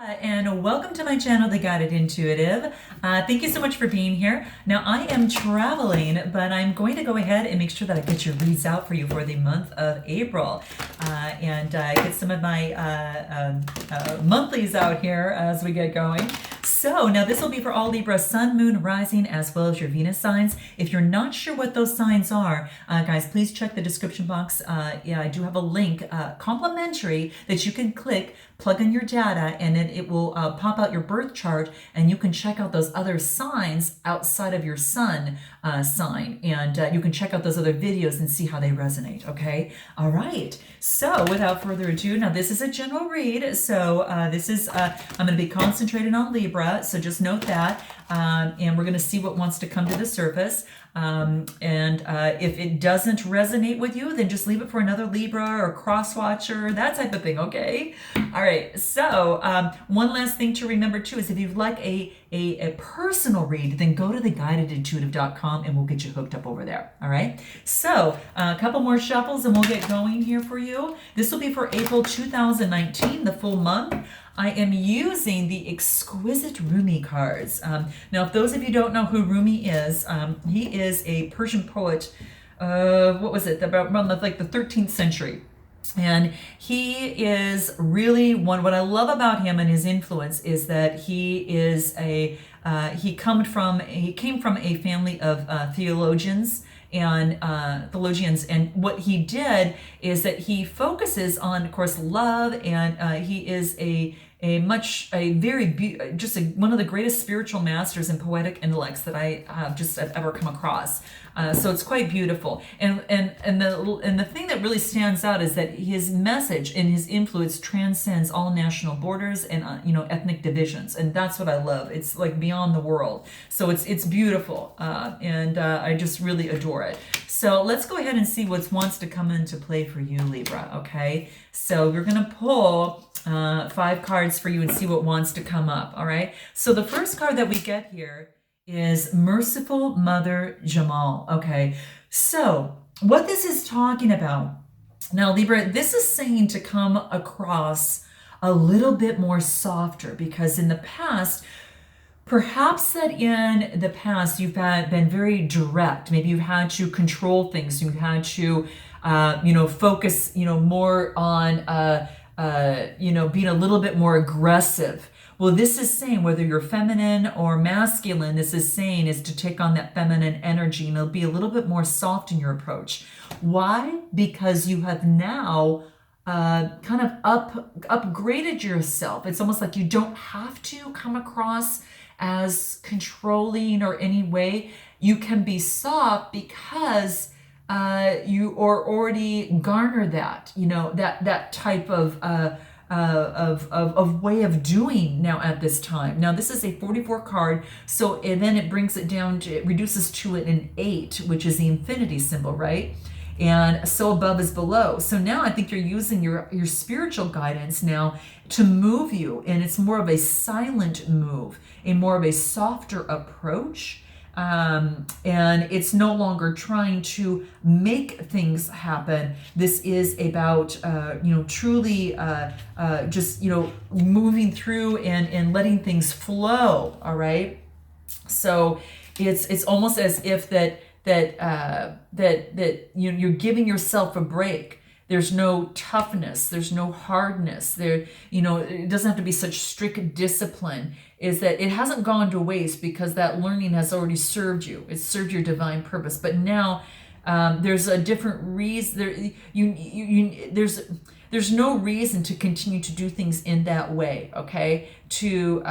And welcome to my channel, The Guided Intuitive. Thank you so much for being here. Now, I am traveling, but I'm going to go ahead and make sure that I get your reads out for you for the month of April and get some of my monthlies out here as we get going. So now this will be for all Libra, Sun, Moon, Rising, as well as your Venus signs. If you're not sure what those signs are, guys, please check the description box. Yeah, I do have a link, complimentary, that you can click, plug in your data, and then it will pop out your birth chart, and you can check out those other signs outside of your Sun sign, and you can check out those other videos and see how they resonate, okay? All right, so without further ado, now this is a general read, so this is, I'm going to be concentrating on Libra, so just note that, and we're going to see what wants to come to the surface. If it doesn't resonate with you, then just leave it for another Libra or cross watcher, that type of thing, okay? All right, so one last thing to remember too is if you'd like a personal read, then go to theguidedintuitive.com and we'll get you hooked up over there, all right? So a couple more shuffles and we'll get going here for you. This will be for April 2019, the full month. I am using the exquisite Rumi cards. Now, if those of you don't know who Rumi is, he is a Persian poet, what was it, about like the 13th century. And he is really what I love about him and his influence is that he is he came from a family of theologians, and what he did is that he focuses on, of course, love, and he is one of the greatest spiritual masters and poetic intellects that I have ever come across. So it's quite beautiful, and the thing that really stands out is that his message and his influence transcends all national borders and ethnic divisions, and that's what I love. It's like beyond the world, so it's beautiful, and I just really adore it. So let's go ahead and see what wants to come into play for you, Libra. Okay, so we're gonna pull 5 cards for you and see what wants to come up. All right, so the first card that we get here is Merciful Mother Jamal. Okay, so what this is talking about now, Libra, this is saying to come across a little bit more softer, because in the past, perhaps that in the past you've been very direct. Maybe you've had to control things. You've had to focus more on being a little bit more aggressive. Well, this is saying, whether you're feminine or masculine, this is saying is to take on that feminine energy, and it'll be a little bit more soft in your approach. Why? Because you have now kind of upgraded yourself. It's almost like you don't have to come across as controlling or any way. You can be soft because you are already garner that, that type of way of doing now at this time. Now this is a 44 card, so and then it brings it down to, it reduces to an 8, which is the infinity symbol, right? And so above is below. So now I think you're using your spiritual guidance now to move you, and it's more of a silent move, more of a softer approach. And it's no longer trying to make things happen. This is about, truly just, moving through and letting things flow. All right. So it's almost as if you're giving yourself a break. There's no toughness. There's no hardness. It doesn't have to be such strict discipline. Is that it hasn't gone to waste, because that learning has already served you. It's served your divine purpose. But now there's a different reason. There's no reason to continue to do things in that way. Okay, to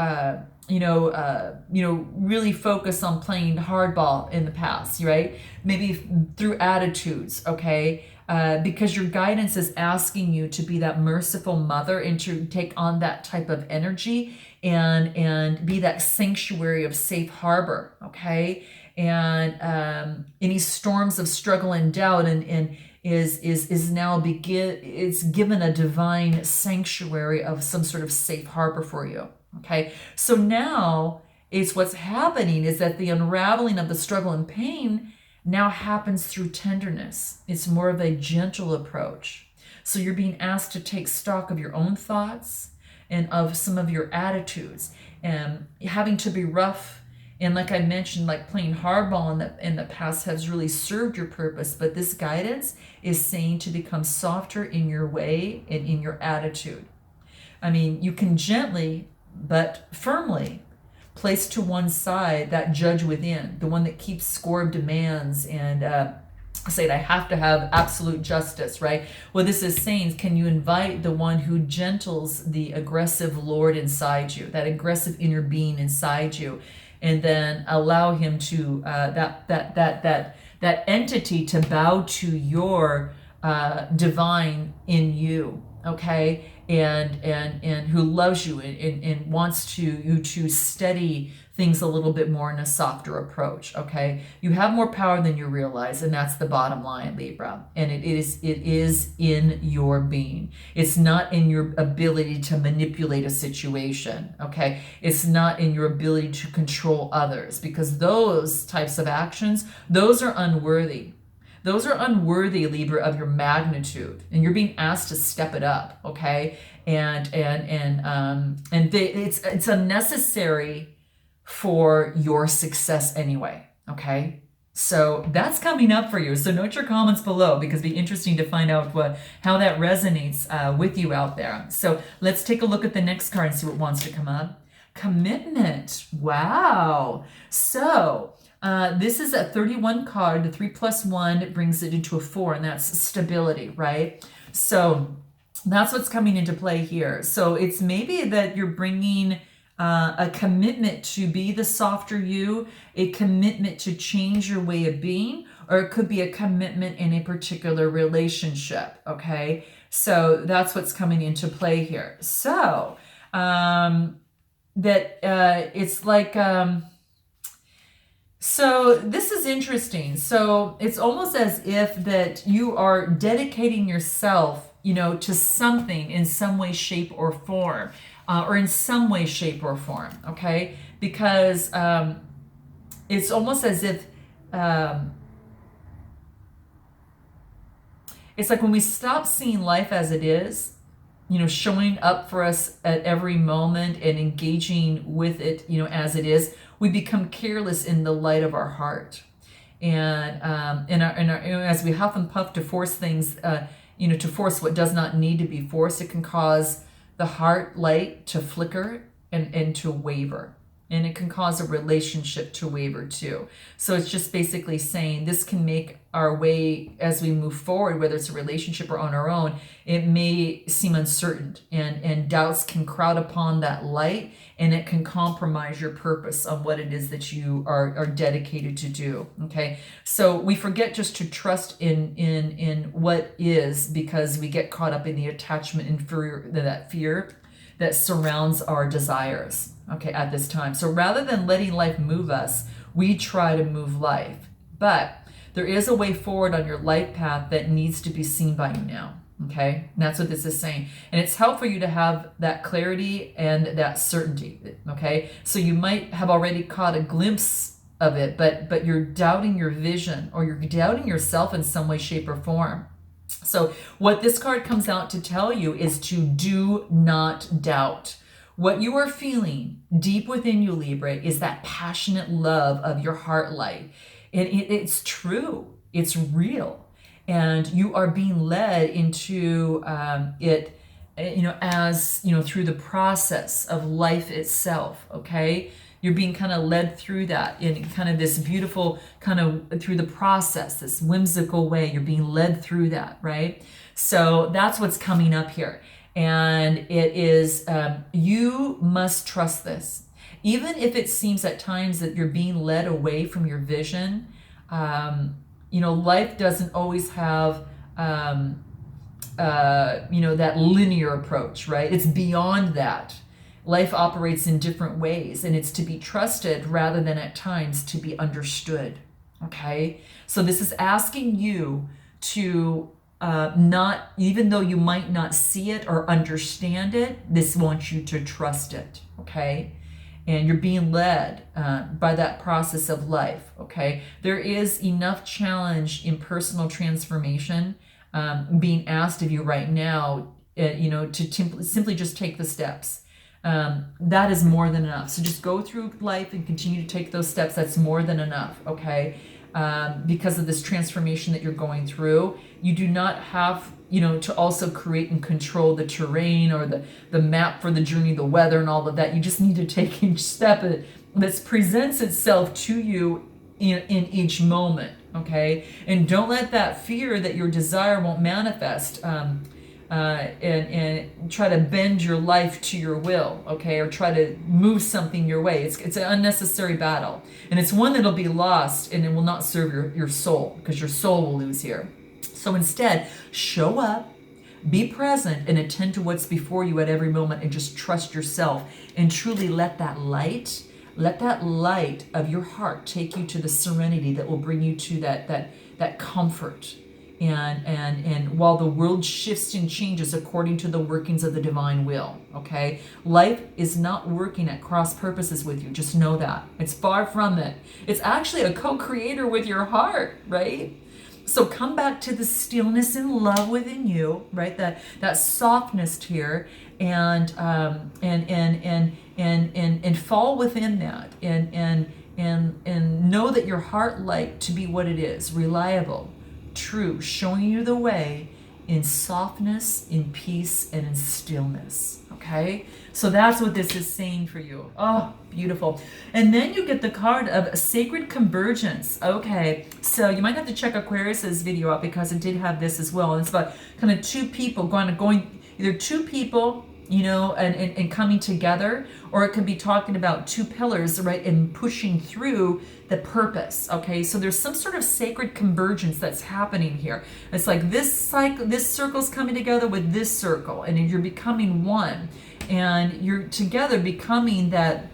really focus on playing hardball in the past, right? Maybe through attitudes, okay? Because your guidance is asking you to be that merciful mother and to take on that type of energy and be that sanctuary of safe harbor, okay? And any storms of struggle and doubt and is now it's given a divine sanctuary of some sort of safe harbor for you. Okay, so now what's happening is that the unraveling of the struggle and pain now happens through tenderness. It's more of a gentle approach. So you're being asked to take stock of your own thoughts and of some of your attitudes, and having to be rough. And like I mentioned, like playing hardball in the past has really served your purpose, but this guidance is saying to become softer in your way and in your attitude. I mean, you can gently but firmly place to one side that judge within, the one that keeps score of demands and say, I have to have absolute justice, right? What this is saying, can you invite the one who gentles the aggressive Lord inside you, that aggressive inner being inside you, and then allow him to that entity to bow to your divine in you, okay? And who loves you and wants you to steady things a little bit more in a softer approach, okay? You have more power than you realize, and that's the bottom line, Libra. And it is in your being. It's not in your ability to manipulate a situation, okay? It's not in your ability to control others, because those types of actions, those are unworthy. Those are unworthy, Libra, of your magnitude, and you're being asked to step it up, okay? It's unnecessary for your success anyway, okay? So that's coming up for you. So note your comments below, because it'd be interesting to find out how that resonates with you out there. So let's take a look at the next card and see what wants to come up. Commitment. Wow. So this is a 31 card. The 3+1 brings it into a 4, and that's stability, right? So that's what's coming into play here. So it's maybe that you're bringing a commitment to be the softer you, a commitment to change your way of being, or it could be a commitment in a particular relationship, okay? So that's what's coming into play here. So it's like... So this is interesting. So it's almost as if that you are dedicating yourself, to something in some way, shape, or form, or in some way, shape, or form, okay? Because it's almost as if it's like when we stop seeing life as it is, showing up for us at every moment and engaging with it, as it is, we become careless in the light of our heart. And as we huff and puff to force things, to force what does not need to be forced, it can cause the heart light to flicker and to waver. And it can cause a relationship to waver too. So it's just basically saying this can make our way as we move forward, whether it's a relationship or on our own, it may seem uncertain, and doubts can crowd upon that light, and it can compromise your purpose on what it is that you are dedicated to do, okay? So we forget just to trust in what is, because we get caught up in the attachment and fear that surrounds our desires, okay, at this time. So rather than letting life move us, we try to move life. But there is a way forward on your life path that needs to be seen by you now, okay? And that's what this is saying. And it's helpful for you to have that clarity and that certainty, okay? So you might have already caught a glimpse of it, but you're doubting your vision, or you're doubting yourself in some way, shape, or form. So what this card comes out to tell you is to do not doubt. What you are feeling deep within you, Libra, is that passionate love of your heart light. And it's true. It's real. And you are being led into it, through the process of life itself, okay? You're being kind of led through that in kind of this beautiful through the process, this whimsical way. You're being led through that, right? So that's what's coming up here. And it is, you must trust this. Even if it seems at times that you're being led away from your vision, life doesn't always have, that linear approach, right? It's beyond that. Life operates in different ways, and it's to be trusted rather than at times to be understood, okay? So this is asking you to not, even though you might not see it or understand it, this wants you to trust it, okay? And you're being led by that process of life, okay? There is enough challenge in personal transformation being asked of you right now, to simply just take the steps. that is more than enough. So just go through life and continue to take those steps. That's more than enough, okay? Because of this transformation that you're going through, you do not have, to also create and control the terrain or the map for the journey, the weather and all of that. You just need to take each step that presents itself to you in each moment, okay? And don't let that fear that your desire won't manifest and try to bend your life to your will, okay? Or try to move something your way. It's an unnecessary battle. And it's one that'll be lost and it will not serve your soul, because your soul will lose here. So instead, show up, be present, and attend to what's before you at every moment, and just trust yourself and truly let that light of your heart take you to the serenity that will bring you to that comfort. And while the world shifts and changes according to the workings of the divine will, okay? Life is not working at cross purposes with you. Just know that. It's far from it. It's actually a co-creator with your heart, right? So come back to the stillness and love within you, right? That softness here, and fall within that, and know that your heart light to be what it is: reliable, true, showing you the way in softness, in peace, and in stillness. Okay, so that's what this is saying for you. Oh, beautiful. And then you get the card of sacred convergence. Okay, so you might have to check Aquarius's video out, because it did have this as well. And it's about kind of two people going either two people, and coming together, or it could be talking about two pillars, right, and pushing through the purpose. Okay, so there's some sort of sacred convergence that's happening here. It's like this circle's coming together with this circle, and you're becoming one, and you're together becoming that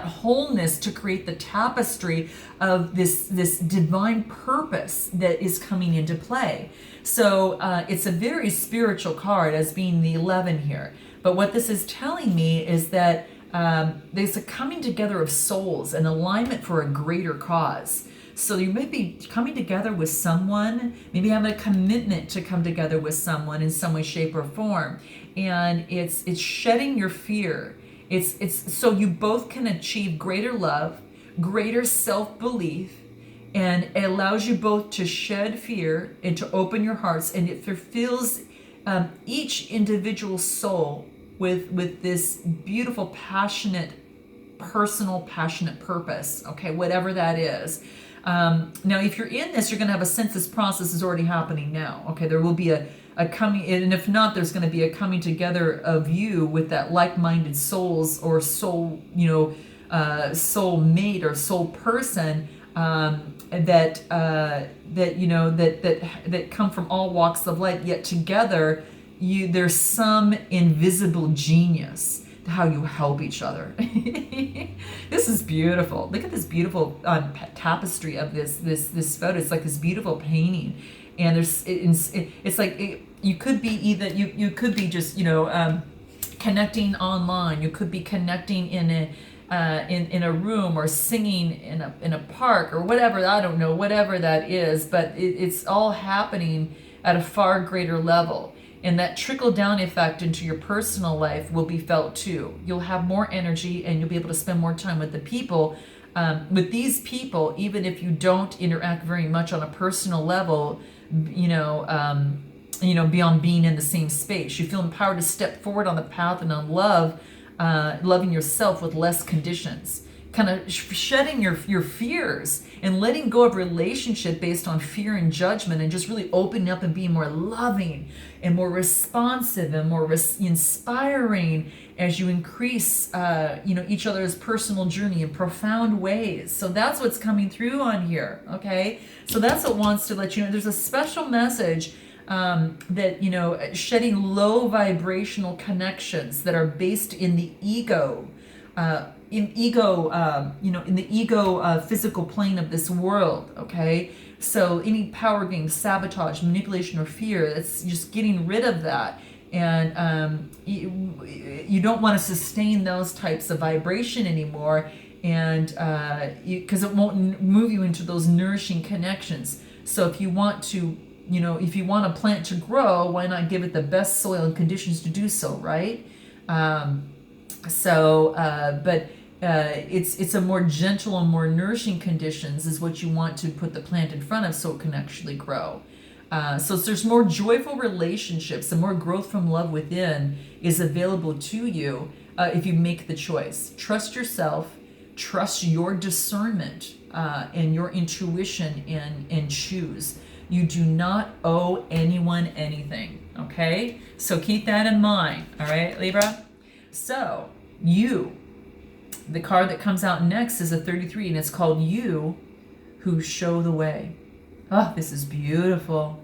wholeness to create the tapestry of this divine purpose that is coming into play. So it's a very spiritual card, as being the 11 here. But what this is telling me is that there's a coming together of souls, an alignment for a greater cause. So you may be coming together with someone, maybe having a commitment to come together with someone in some way, shape, or form. And it's shedding your fear. It's so you both can achieve greater love, greater self-belief, and it allows you both to shed fear and to open your hearts, and it fulfills each individual soul with this beautiful, passionate, personal, passionate purpose, okay, whatever that is. Now, if you're in this, you're going to have a sense this process is already happening now, okay? There will be a coming, and if not, there's going to be a coming together of you with that like-minded souls, or soul, soul mate or soul person, that come from all walks of life, yet together there's some invisible genius to how you help each other. This is beautiful. Look at this beautiful tapestry of this photo. It's like this beautiful painting, and it's like you could be either you could be just connecting online. You could be connecting in a room, or singing in a park, or whatever. I don't know, whatever that is, but it's all happening at a far greater level. And that trickle down effect into your personal life will be felt too. You'll have more energy, and you'll be able to spend more time with the people, with these people, even if you don't interact very much on a personal level, beyond being in the same space. You feel empowered to step forward on the path and on love, loving yourself with less conditions, kind of shedding your fears and letting go of relationship based on fear and judgment, and just really opening up and being more loving and more responsive and more inspiring as you increase each other's personal journey in profound ways. So that's what's coming through on here, okay? So that's what wants to let you know there's a special message that shedding low vibrational connections that are based in the ego, in the ego physical plane of this world, okay? So any power game, sabotage, manipulation, or fear, it's just getting rid of that. And you don't want to sustain those types of vibration anymore, and because it won't move you into those nourishing connections. So if you want to, if you want a plant to grow, why not give it the best soil and conditions to do so, right? So, it's a more gentle and more nourishing conditions is what you want to put the plant in front of so it can actually grow. So there's more joyful relationships and more growth from love within is available to you if you make the choice. Trust yourself, trust your discernment and your intuition, and choose. You do not owe anyone anything, okay? So keep that in mind, all right, Libra? So the card that comes out next is a 33, and it's called You Who Show the Way. Oh, this is beautiful.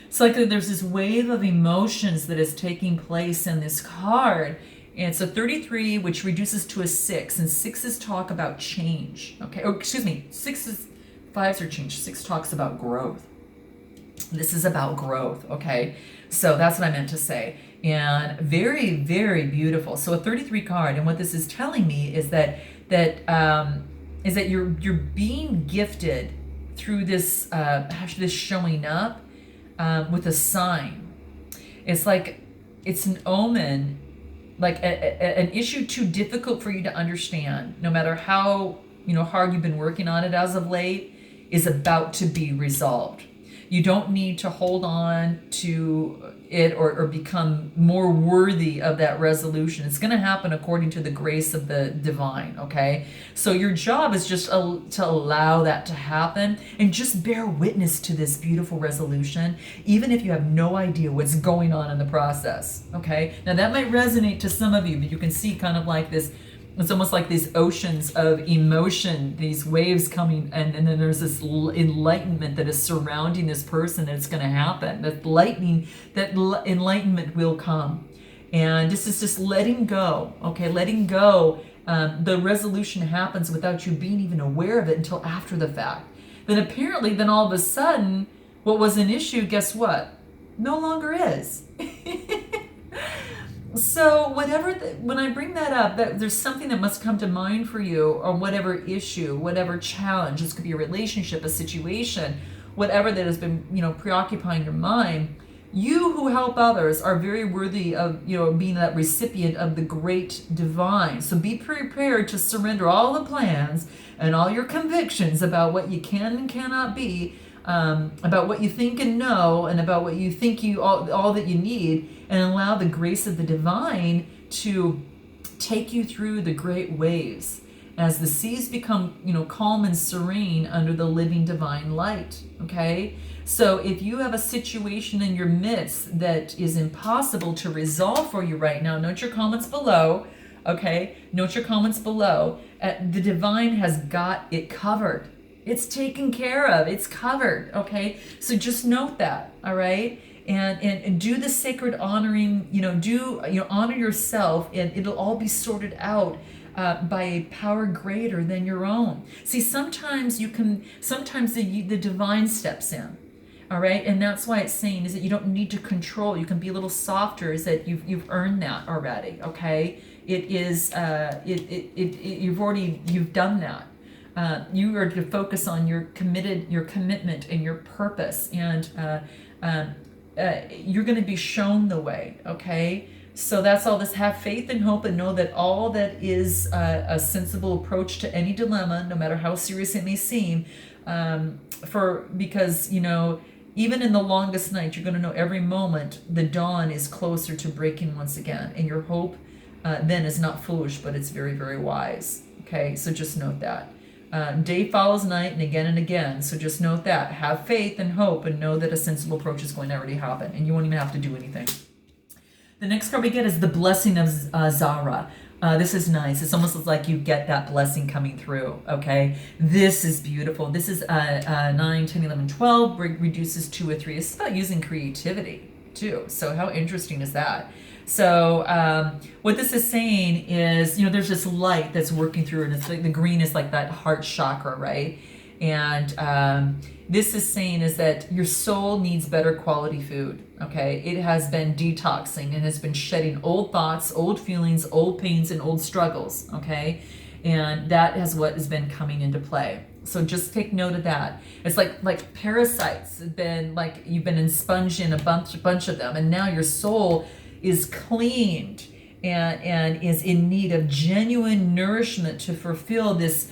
It's like there's this wave of emotions that is taking place in this card. And it's a 33, which reduces to a 6. And 6s talk about change. Okay. Oh, excuse me. 5s are change. 6 talks about growth. This is about growth. Okay. So that's what I meant to say. And very, very beautiful. So a 33 card. And what this is telling me is that you're being gifted through this this showing up with a sign. It's like it's an omen, like an issue too difficult for you to understand, no matter how hard you've been working on it as of late, is about to be resolved. You don't need to hold on to it or become more worthy of that resolution. It's going to happen according to the grace of the divine, okay? So your job is just to allow that to happen and just bear witness to this beautiful resolution, even if you have no idea what's going on in the process, okay? Now that might resonate to some of you, but you can see kind of like this. It's almost like these oceans of emotion, these waves coming, and then there's this enlightenment that is surrounding this person that's going to happen. That enlightenment will come. And this is just letting go, okay? Letting go. The resolution happens without you being even aware of it until after the fact. Then apparently, then all of a sudden, what was an issue, guess what? No longer is. So when I bring that up, that there's something that must come to mind for you, or whatever issue, whatever challenge. This could be a relationship, a situation, whatever that has been, preoccupying your mind. You who help others are very worthy of, being that recipient of the great divine. So be prepared to surrender all the plans and all your convictions about what you can and cannot be, about what you think and know, and about what you think all that you need, and allow the grace of the divine to take you through the great waves as the seas become, calm and serene under the living divine light. Okay? So if you have a situation in your midst that is impossible to resolve for you right now, note your comments below. Okay? Note your comments below. The divine has got it covered. It's taken care of. It's covered. Okay? So just note that. All right? And do the sacred honoring, honor yourself, and it'll all be sorted out by a power greater than your own. See, sometimes the divine steps in, all right? And that's why it's saying is that you don't need to control. You can be a little softer, is that you've earned that already, okay? It is, you've done that. You are to focus on your commitment and your purpose, and you're going to be shown the way, okay? So that's all this. Have faith and hope, and know that all that is a sensible approach to any dilemma, no matter how serious it may seem, because, even in the longest night, you're going to know every moment the dawn is closer to breaking once again. And your hope then is not foolish, but it's very, very wise, okay? So just note that. Day follows night, and again. So just note that. Have faith and hope, and know that a sensible approach is going to already happen, and you won't even have to do anything. The next card we get is the Blessing of Zara. This is nice. It's almost like you get that blessing coming through, okay? This is beautiful. This is 9, 10, 11, 12, reduces to a 3. It's about using creativity, too. So how interesting is that? So what this is saying is, there's this light that's working through, and it's like the green is like that heart chakra, right? And this is saying is that your soul needs better quality food, okay? It has been detoxing and has been shedding old thoughts, old feelings, old pains, and old struggles, okay? And that is what has been coming into play. So just take note of that. It's like parasites have been, like you've been expunging a bunch of them, and now your soul is cleaned and is in need of genuine nourishment to fulfill this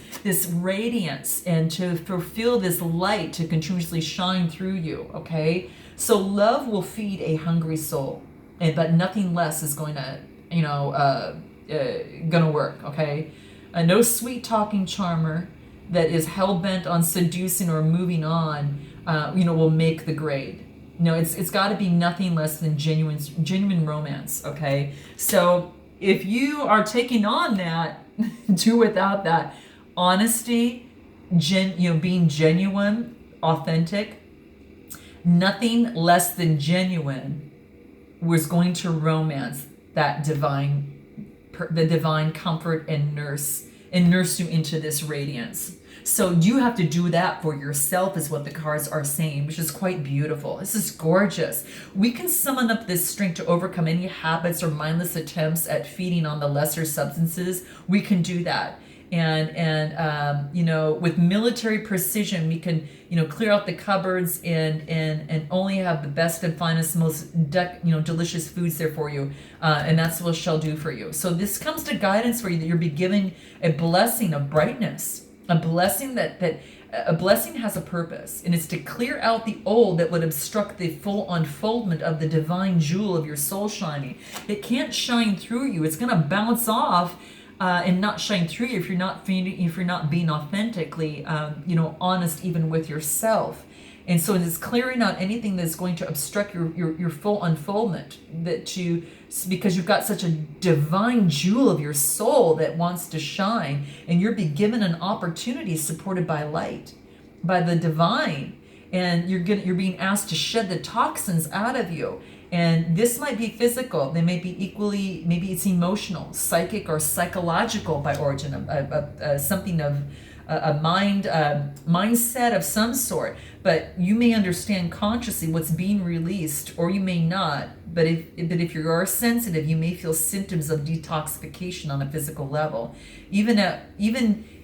radiance and to fulfill this light to continuously shine through you. Okay, so love will feed a hungry soul, but nothing less is going to gonna work. Okay, no sweet talking charmer that is hell-bent on seducing or moving on will make the grade. No, it's got to be nothing less than genuine romance. Okay, so if you are taking on that, do without that honesty, being genuine, authentic. Nothing less than genuine was going to romance that the divine comfort and nurse you into this radiance. So you have to do that for yourself, is what the cards are saying, which is quite beautiful. This is gorgeous. We can summon up this strength to overcome any habits or mindless attempts at feeding on the lesser substances. We can do that. And with military precision, we can, clear out the cupboards and only have the best and finest, most delicious foods there for you. And that's what she'll do for you. So this comes to guidance for you, that you'll be given a blessing of brightness. A blessing a blessing has a purpose, and it's to clear out the old that would obstruct the full unfoldment of the divine jewel of your soul shining. It can't shine through you. It's going to bounce off and not shine through you if you're not being authentically, honest even with yourself. And so it's clearing out anything that's going to obstruct your full unfoldment, because you've got such a divine jewel of your soul that wants to shine, and you're being given an opportunity supported by light, by the divine, and you're being asked to shed the toxins out of you. And this might be physical. They may be equally, maybe it's emotional, psychic, or psychological by origin, something of a mindset of some sort. But you may understand consciously what's being released, or you may not. But if you are sensitive, you may feel symptoms of detoxification on a physical level, even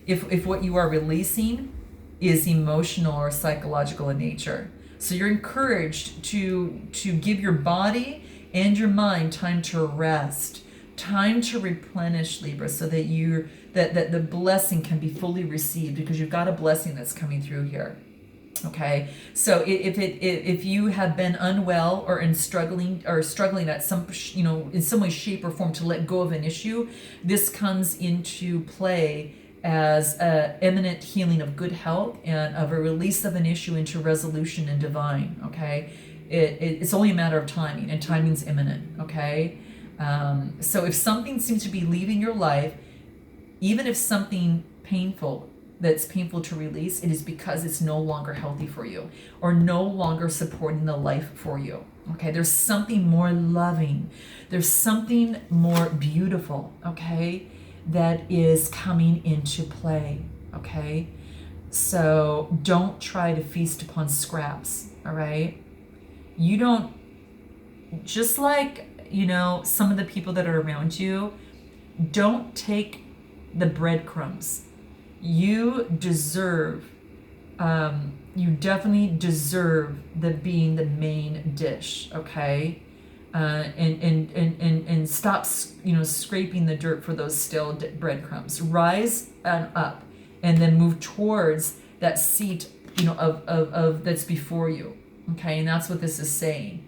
if what you are releasing is emotional or psychological in nature. So you're encouraged to give your body and your mind time to rest, time to replenish, Libra, so that that the blessing can be fully received, because you've got a blessing that's coming through here. Okay, so if you have been unwell or struggling at some in some way, shape, or form to let go of an issue, this comes into play as imminent healing of good health and of a release of an issue into resolution and divine. Okay, it's only a matter of timing, and timing's imminent. Okay, so if something seems to be leaving your life, even if something that's painful to release, it is because it's no longer healthy for you, or no longer supporting the life for you. Okay, there's something more loving, there's something more beautiful, okay, that is coming into play. Okay, so don't try to feast upon scraps. All right, you don't, just like some of the people that are around you, don't take the breadcrumbs. You definitely deserve being the main dish. Okay, and stop scraping the dirt for those stale breadcrumbs. Rise up, and then move towards that seat of that's before you. Okay, and that's what this is saying.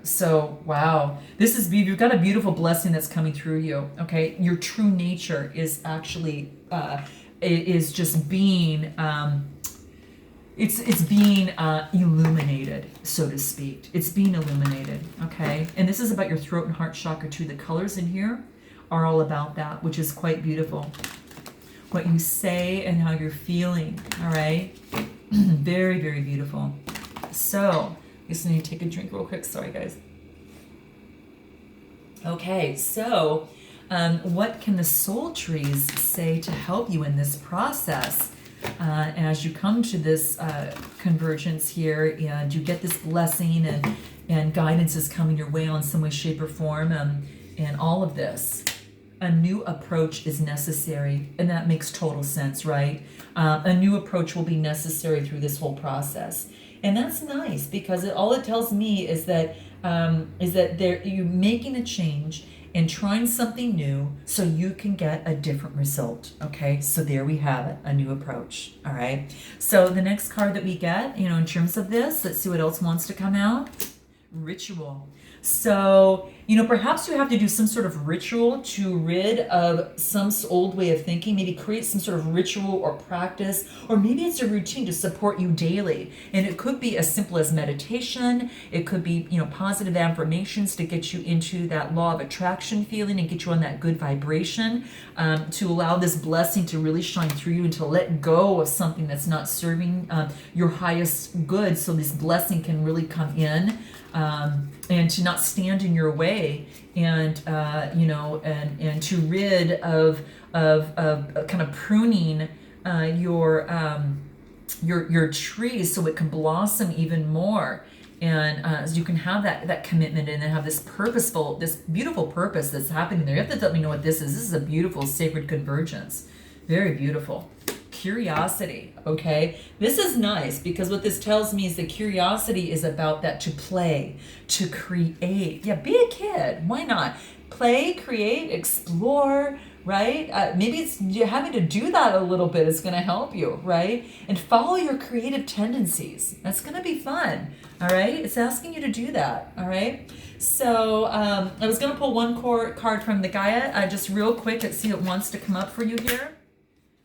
So wow, you've got a beautiful blessing that's coming through you. Okay, your true nature is actually is just being it's being illuminated, so to speak. It's being illuminated. Okay, and this is about your throat and heart chakra too. The colors in here are all about that, which is quite beautiful. What you say and how you're feeling. All right, very, very beautiful. So just need to take a drink real quick. Sorry, guys. Okay, so what can the soul trees say to help you in this process as you come to this convergence here, and you get this blessing, and guidance is coming your way on some way, shape, or form, and all of this? A new approach is necessary, and that makes total sense, right? A new approach will be necessary through this whole process. And that's nice, because all it tells me is that you're making a change, and trying something new so you can get a different result. Okay, so there we have it, a new approach. All right, so the next card that we get, in terms of this, let's see what else wants to come out. Ritual. So, perhaps you have to do some sort of ritual to rid of some old way of thinking, maybe create some sort of ritual or practice, or maybe it's a routine to support you daily. And it could be as simple as meditation. It could be, positive affirmations to get you into that law of attraction feeling and get you on that good vibration, to allow this blessing to really shine through you and to let go of something that's not serving your highest good, so this blessing can really come in. And to not stand in your way, and and to rid of kind of pruning your trees so it can blossom even more, and so you can have that commitment and then have this beautiful purpose that's happening there. You have to let me know what this is. This is a beautiful sacred convergence, very beautiful. Curiosity. Okay, this is nice because what this tells me is that curiosity is about that, to play, to create. Yeah, be a kid. Why not? Play, create, explore, right? Maybe it's having to do that a little bit is going to help you, right? And follow your creative tendencies. That's going to be fun. All right, it's asking you to do that. All right, so I was going to pull one card from the Gaia, just real quick. Let's see what wants to come up for you here.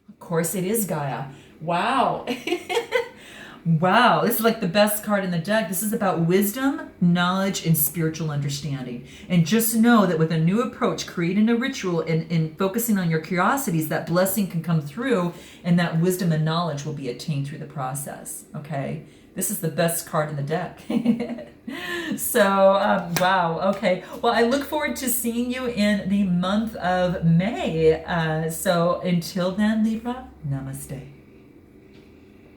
Of course, it is Gaia. Wow. Wow, this is like the best card in the deck. This is about wisdom, knowledge, and spiritual understanding. And just know that with a new approach, creating a ritual and focusing on your curiosities, that blessing can come through and that wisdom and knowledge will be attained through the process. Okay, this is the best card in the deck. So, wow. Okay. Well, I look forward to seeing you in the month of May. So until then, Libra, namaste.